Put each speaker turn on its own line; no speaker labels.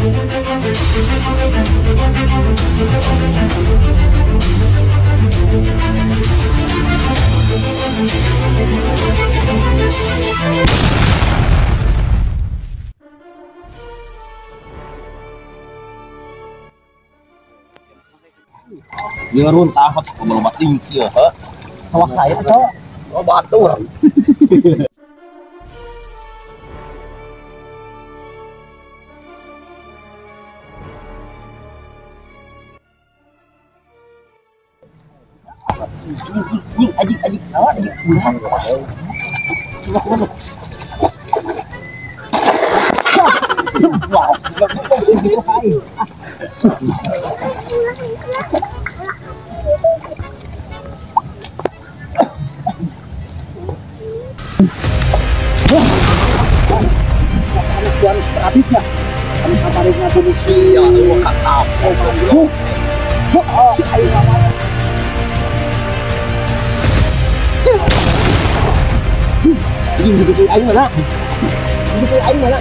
Nyerun tahap melobat tinggi ya,
Awak saya tuh
oh batur.
Ajik awak ajik bulan. Wah, tuan habisnya kami kabarnya polisi
Ya lu kata apa lu?
oh ayo mama ini hidup aing mana hidup aing mana